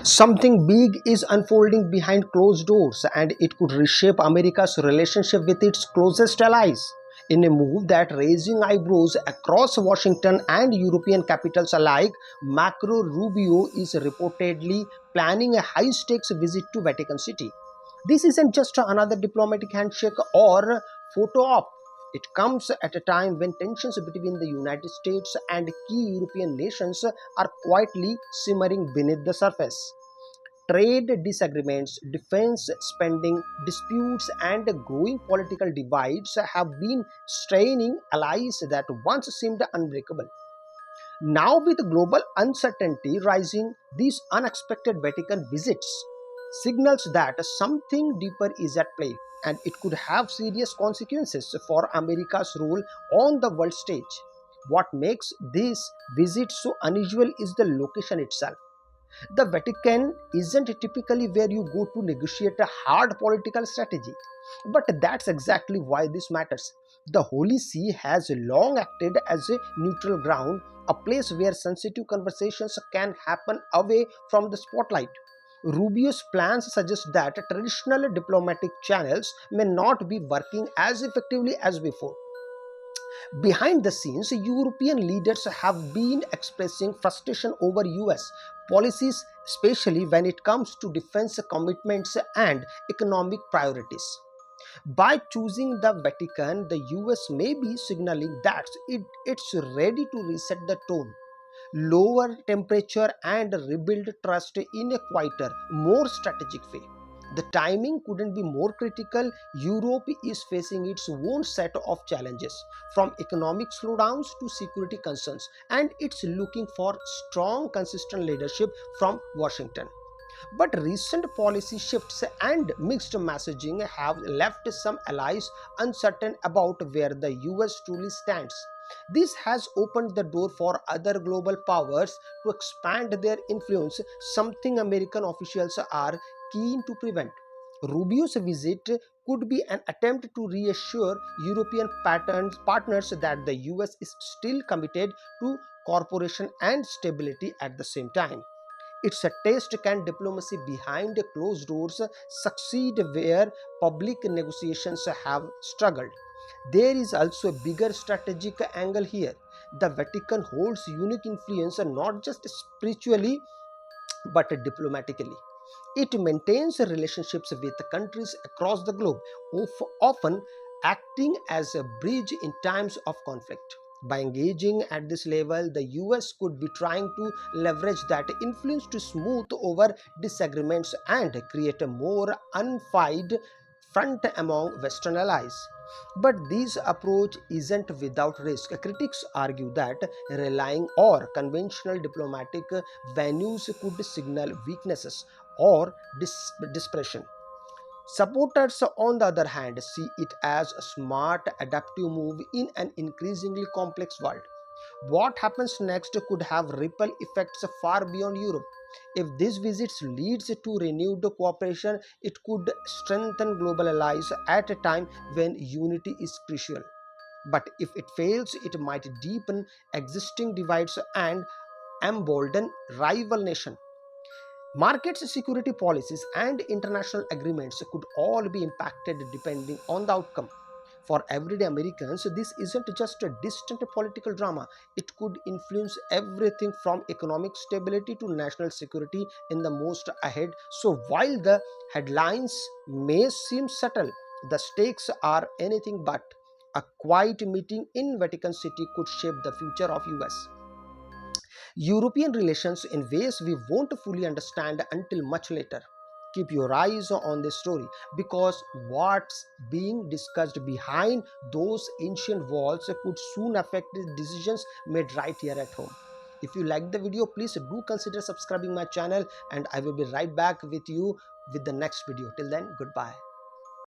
Something big is unfolding behind closed doors, and it could reshape America's relationship with its closest allies. In a move that raising eyebrows across Washington and European capitals alike, Macro Rubio is reportedly planning a high stakes visit to Vatican City. This isn't just another diplomatic handshake or photo op. It comes at a time when tensions between the United States and key European nations are quietly simmering beneath the surface. Trade disagreements, defense spending disputes, and growing political divides have been straining allies that once seemed unbreakable. Now, with global uncertainty rising, these unexpected Vatican visits signals that something deeper is at play, and it could have serious consequences for America's role on the world stage. What makes this visit so unusual is the location itself. The Vatican isn't typically where you go to negotiate a hard political strategy. But that's exactly why this matters. The Holy See has long acted as a neutral ground, a place where sensitive conversations can happen away from the spotlight. Rubio's plans suggest that traditional diplomatic channels may not be working as effectively as before. Behind the scenes, European leaders have been expressing frustration over US policies, especially when it comes to defense commitments and economic priorities. By choosing the Vatican, the US may be signaling that it's ready to reset the tone, lower temperature, and rebuild trust in a quieter, more strategic way. The timing couldn't be more critical. Europe is facing its own set of challenges, from economic slowdowns to security concerns, and it's looking for strong, consistent leadership from Washington. But recent policy shifts and mixed messaging have left some allies uncertain about where the US truly stands. This has opened the door for other global powers to expand their influence, something American officials are keen to prevent. Rubio's visit could be an attempt to reassure partners that the US is still committed to cooperation and stability at the same time. It's a test: can diplomacy behind closed doors succeed where public negotiations have struggled? There is also a bigger strategic angle here. The Vatican holds unique influence not just spiritually but diplomatically. It maintains relationships with countries across the globe, often acting as a bridge in times of conflict. By engaging at this level, the US could be trying to leverage that influence to smooth over disagreements and create a more unified front among Western allies. But this approach isn't without risk. Critics argue that relying on conventional diplomatic venues could signal weaknesses or desperation. Supporters, on the other hand, see it as a smart, adaptive move in an increasingly complex world. What happens next could have ripple effects far beyond Europe. If this visit leads to renewed cooperation, it could strengthen global allies at a time when unity is crucial. But if it fails, it might deepen existing divides and embolden rival nations. Markets, security policies, and international agreements could all be impacted depending on the outcome. For everyday Americans, this isn't just a distant political drama. It could influence everything from economic stability to national security in the most ahead. So, while the headlines may seem subtle, the stakes are anything but. A quiet meeting in Vatican City could shape the future of US European relations in ways we won't fully understand until much later. Keep your eyes on this story, because what's being discussed behind those ancient walls could soon affect the decisions made right here at home. If you like the video, please do consider subscribing my channel, and I will be right back with you with the next video. Till then, goodbye.